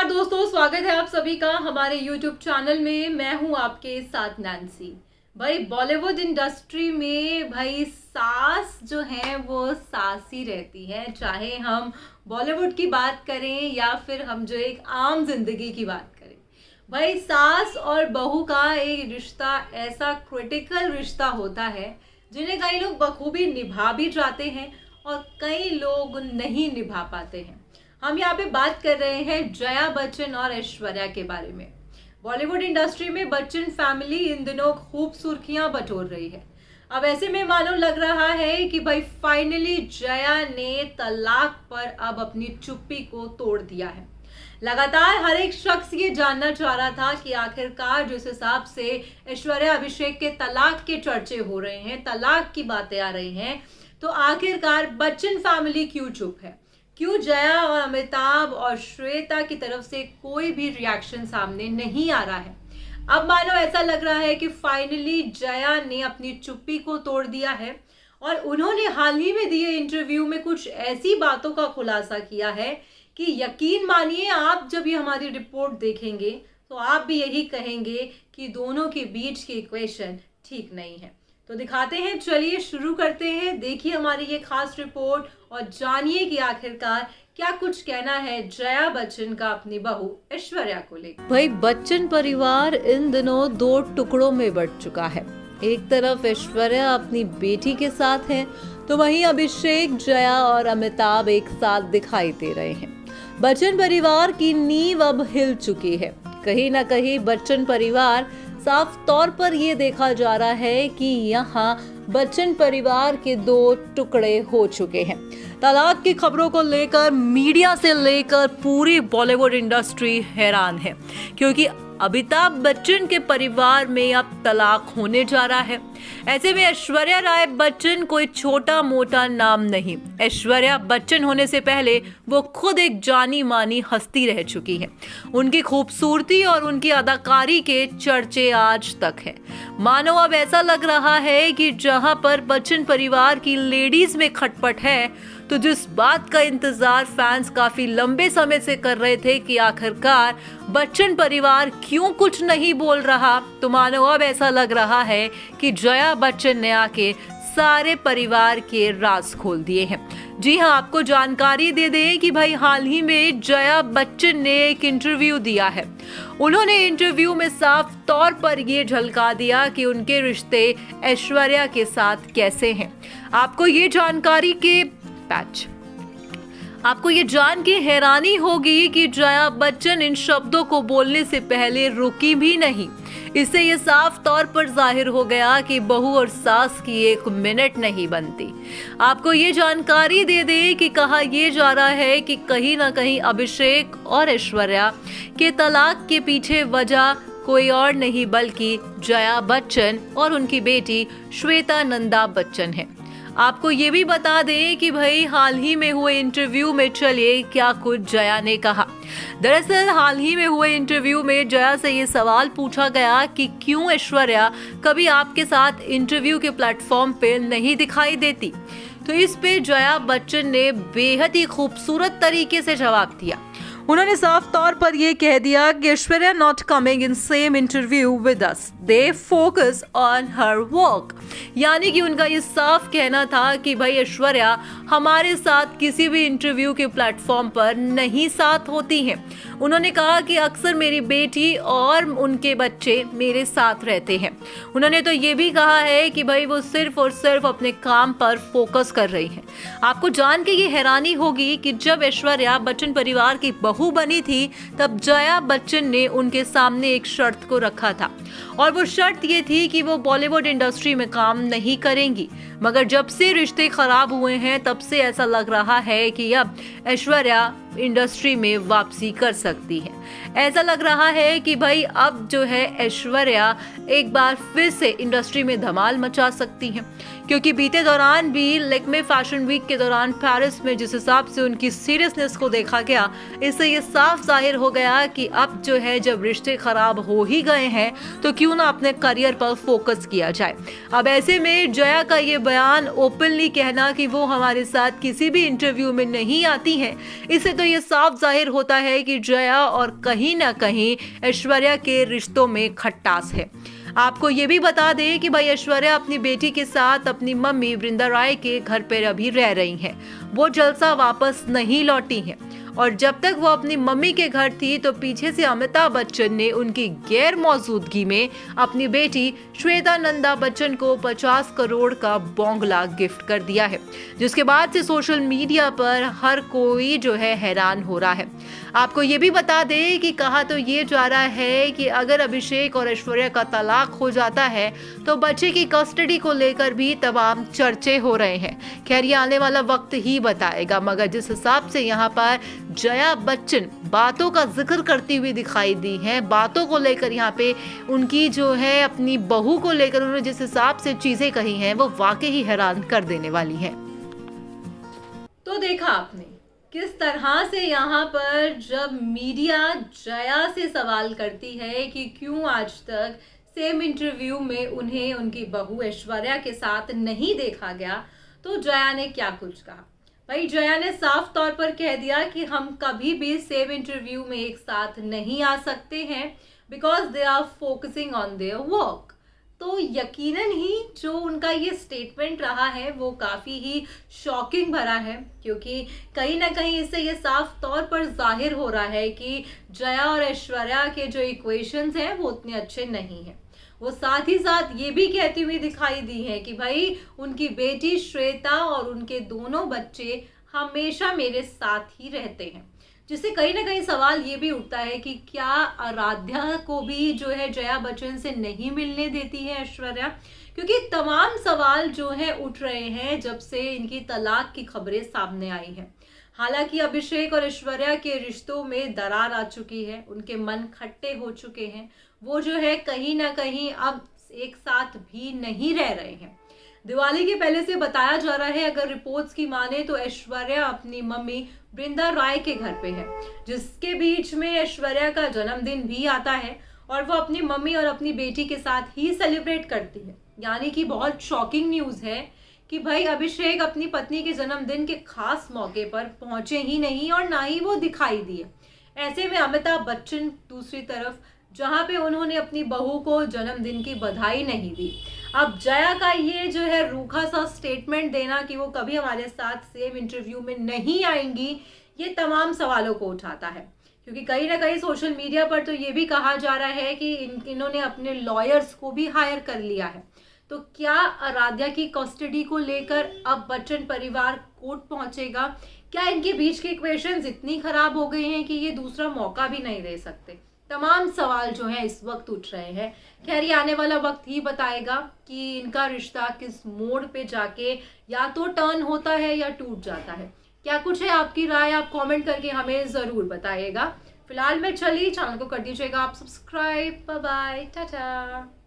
नमस्कार दोस्तों, स्वागत है आप सभी का हमारे YouTube चैनल में। मैं हूं आपके साथ नैन्सी। भाई बॉलीवुड इंडस्ट्री में भाई सास जो है वो सास ही रहती है, चाहे हम बॉलीवुड की बात करें या फिर हम जो एक आम जिंदगी की बात करें। भाई सास और बहू का एक रिश्ता ऐसा क्रिटिकल रिश्ता होता है जिन्हें कई लोग बखूबी निभा भी जाते हैं और कई लोग नहीं निभा पाते हैं। हम यहाँ पे बात कर रहे हैं जया बच्चन और ऐश्वर्या के बारे में। बॉलीवुड इंडस्ट्री में बच्चन फैमिली इन दिनों खूब सुर्खियां बटोर रही है। अब ऐसे में मानो लग रहा है कि भाई फाइनली जया ने तलाक पर अब अपनी चुप्पी को तोड़ दिया है। लगातार हर एक शख्स ये जानना चाह रहा था कि आखिरकार जिस हिसाब से ऐश्वर्या अभिषेक के तलाक के चर्चे हो रहे हैं, तलाक की बातें आ रही हैं, तो आखिरकार बच्चन फैमिली क्यों चुप है? क्यों जया और अमिताभ और श्वेता की तरफ से कोई भी रिएक्शन सामने नहीं आ रहा है? अब मानो ऐसा लग रहा है कि फाइनली जया ने अपनी चुप्पी को तोड़ दिया है और उन्होंने हाल ही में दिए इंटरव्यू में कुछ ऐसी बातों का खुलासा किया है कि यकीन मानिए, आप जब ये हमारी रिपोर्ट देखेंगे तो आप भी यही कहेंगे कि दोनों के बीच की इक्वेशन ठीक नहीं है। तो दिखाते हैं, चलिए शुरू करते हैं। देखिए हमारी ये खास रिपोर्ट और जानिए कि आखिरकार क्या कुछ कहना है जया बच्चन का अपनी बहू ऐश्वर्या को लेकर। भाई बच्चन परिवार इन दिनों दो टुकड़ों में बंट चुका है। एक तरफ ऐश्वर्या अपनी बेटी के साथ है, तो वहीं अभिषेक, जया और अमिताभ एक साथ दिखाई दे रहे हैं। बच्चन परिवार की नींव अब हिल चुकी है। कहीं ना कहीं बच्चन परिवार साफ तौर पर ये देखा जा रहा है कि यहाँ बच्चन परिवार के दो टुकड़े हो चुके हैं। तलाक की खबरों को लेकर मीडिया से लेकर पूरी बॉलीवुड इंडस्ट्री हैरान है, क्योंकि अमिताभ बच्चन के परिवार में अब तलाक होने जा रहा है। ऐसे में ऐश्वर्या राय बच्चन कोई छोटा मोटा नाम नहीं। ऐश्वर्या बच्चन होने से पहले वो खुद एक जानी मानी हस्ती रह चुकी है। उनकी खूबसूरती और उनकी अदाकारी के चर्चे आज तक है। मानो अब ऐसा लग रहा है कि जहां पर बच्चन परिवार की लेडीज में खटपट है, तो जिस बात का इंतजार फैंस काफी लंबे समय से कर रहे थे कि आखिरकार बच्चन परिवार क्यों कुछ नहीं बोल रहा, तो मानो अब ऐसा लग रहा है कि जया बच्चन ने आके सारे परिवार के राज खोल दिए हैं। जी हाँ, आपको जानकारी दे दें कि भाई हाल ही में जया बच्चन ने एक इंटरव्यू दिया है। उन्होंने इंटरव्यू में साफ तौर पर ये झलका दिया कि उनके रिश्ते ऐश्वर्या के साथ कैसे हैं। आपको ये जान के हैरानी होगी कि जया बच्चन इन शब्दों को बोलने से पहले रुकी भी नहीं। इससे ये साफ तौर पर जाहिर हो गया कि बहू और सास की एक मिनट नहीं बनती। आपको ये जानकारी दे दे कि कहा यह जा रहा है कि कहीं ना कहीं अभिषेक और ऐश्वर्या के तलाक के पीछे वजह कोई और नहीं बल्कि जया बच्चन और उनकी बेटी श्वेता नंदा बच्चन है। आपको ये भी बता दें कि भाई हाल ही में हुए इंटरव्यू में चलिए क्या कुछ जया ने कहा। दरअसल हाल ही में हुए इंटरव्यू में जया से ये सवाल पूछा गया कि क्यों ऐश्वर्या कभी आपके साथ इंटरव्यू के प्लेटफॉर्म पे नहीं दिखाई देती, तो इस पे जया बच्चन ने बेहद ही खूबसूरत तरीके से जवाब दिया। उन्होंने साफ तौर पर यह कह दिया कि Aishwarya not coming in same interview with us, they focus on her work. यानी कि उनका ये साफ कहना था कि भाई ऐश्वर्या हमारे साथ किसी भी इंटरव्यू के प्लेटफॉर्म पर नहीं साथ होती हैं। उन्होंने कहा कि अक्सर मेरी बेटी और उनके बच्चे मेरे साथ रहते हैं। उन्होंने तो ये भी कहा है कि भाई वो सिर्फ और सिर्फ अपने काम पर फोकस कर रही हैं। आपको जान के ये हैरानी होगी कि जब ऐश्वर्या बच्चन परिवार की बहू बनी थी, तब जया बच्चन ने उनके सामने एक शर्त को रखा था, और वो शर्त ये थी कि वो बॉलीवुड इंडस्ट्री में काम नहीं करेंगी। मगर जब से रिश्ते खराब हुए हैं, तब से ऐसा लग रहा है कि अब ऐश्वर्या इंडस्ट्री में वापसी कर सकती है। ऐसा लग रहा है कि भाई अब जो है ऐश्वर्या एक बार फिर से इंडस्ट्री में धमाल मचा सकती हैं, क्योंकि बीते दौरान भी लेक्मे फैशन वीक के दौरान पेरिस में जिस हिसाब से उनकी सीरियसनेस को देखा गया, इससे ये साफ जाहिर हो गया कि अब जो है जब रिश्ते खराब हो ही गए हैं तो क्यों ना अपने करियर पर फोकस किया जाए। अब ऐसे में जया का ये बयान ओपनली कहना कि वो हमारे साथ किसी भी इंटरव्यू में नहीं आती हैं, इससे तो ये साफ जाहिर होता है कि जया और कहीं ना कहीं ऐश्वर्या के रिश्तों में खट्टास है। आपको ये भी बता दें कि भाई ऐश्वर्या अपनी बेटी के साथ अपनी मम्मी वृंदा राय के घर पर अभी रह रही हैं। वो जलसा वापस नहीं लौटी हैं और जब तक वो अपनी मम्मी के घर थी तो पीछे से अमिताभ बच्चन ने उनकी गैर मौजूदगी में अपनी बेटी श्वेता नंदा बच्चन को 50 करोड़ का बंगला गिफ्ट कर दिया है, जिसके बाद से सोशल मीडिया पर हर कोई जो है हैरान हो रहा है। आपको ये भी बता दें कि कहा तो ये जा रहा है कि अगर अभिषेक और ऐश्वर्या का तलाक हो जाता है तो बच्चे की कस्टडी को लेकर भी तमाम चर्चे हो रहे हैं। खैर ये आने वाला वक्त ही बताएगा, मगर जिस हिसाब से यहाँ पर जया बच्चन बातों का जिक्र करती हुई दिखाई दी है, बातों को लेकर यहाँ पे उनकी जो है अपनी बहू को लेकर उन्होंने जिस हिसाब से चीजें कही हैं वो वाकई ही हैरान कर देने वाली हैं। तो देखा आपने किस तरह से यहाँ पर जब मीडिया जया से सवाल करती है कि क्यों आज तक सेम इंटरव्यू में उन्हें उनकी बहू ऐश्वर्या के साथ नहीं देखा गया, तो जया ने क्या कुछ कहा। भाई जया ने साफ तौर पर कह दिया कि हम कभी भी सेम इंटरव्यू में एक साथ नहीं आ सकते हैं because they are focusing on their work. तो यकीनन ही जो उनका ये स्टेटमेंट रहा है वो काफ़ी ही शॉकिंग भरा है, क्योंकि कहीं ना कहीं इससे ये साफ तौर पर जाहिर हो रहा है कि जया और ऐश्वर्या के जो इक्वेशंस हैं वो उतने अच्छे नहीं हैं। वो साथ ही साथ ये भी कहती हुई दिखाई दी है कि भाई उनकी बेटी श्वेता और उनके दोनों बच्चे हमेशा मेरे साथ ही रहते हैं, जिससे कहीं ना कहीं सवाल ये भी उठता है कि क्या आराध्या को भी जो है जया बच्चन से नहीं मिलने देती है ऐश्वर्या, क्योंकि तमाम सवाल जो है उठ रहे हैं जब से इनकी तलाक की खबरें सामने आई हैं। हालांकि अभिषेक और ऐश्वर्या के रिश्तों में दरार आ चुकी है, उनके मन खट्टे हो चुके हैं, वो जो है कहीं ना कहीं अब एक साथ भी नहीं रह रहे हैं। दिवाली के पहले से बताया जा रहा है, अगर रिपोर्ट्स की माने तो ऐश्वर्या अपनी मम्मी वृंदा राय के घर पे है, जिसके बीच में ऐश्वर्या का जन्मदिन भी आता है और वो अपनी मम्मी और अपनी बेटी के साथ ही सेलिब्रेट करती है। यानी कि बहुत शॉकिंग न्यूज़ है कि भाई अभिषेक अपनी पत्नी के जन्मदिन के खास मौके पर पहुंचे ही नहीं और ना ही वो दिखाई दिए। ऐसे में अमिताभ बच्चन दूसरी तरफ, जहां पे उन्होंने अपनी बहू को जन्मदिन की बधाई नहीं दी। अब जया का ये जो है रूखा सा स्टेटमेंट देना कि वो कभी हमारे साथ सेम इंटरव्यू में नहीं आएंगी, ये तमाम सवालों को उठाता है, क्योंकि कहीं ना कहीं सोशल मीडिया पर तो ये भी कहा जा रहा है कि इन्होंने अपने लॉयर्स को भी हायर कर लिया है। तो क्या आराध्या की कस्टडी को लेकर अब बच्चन परिवार कोर्ट पहुंचेगा? क्या इनके बीच की इक्वेशंस इतनी खराब हो गई हैं कि ये दूसरा मौका भी नहीं दे सकते? तमाम सवाल जो हैं इस वक्त उठ रहे हैं। खैर ये आने वाला वक्त ही बताएगा कि इनका रिश्ता किस मोड़ पे जाके या तो टर्न होता है या टूट जाता है। क्या कुछ है आपकी राय, आप कमेंट करके हमें ज़रूर बताइएगा। फिलहाल मैं चली, चैनल को कर दीजिएगा आप सब्सक्राइब। Bye bye, Tata.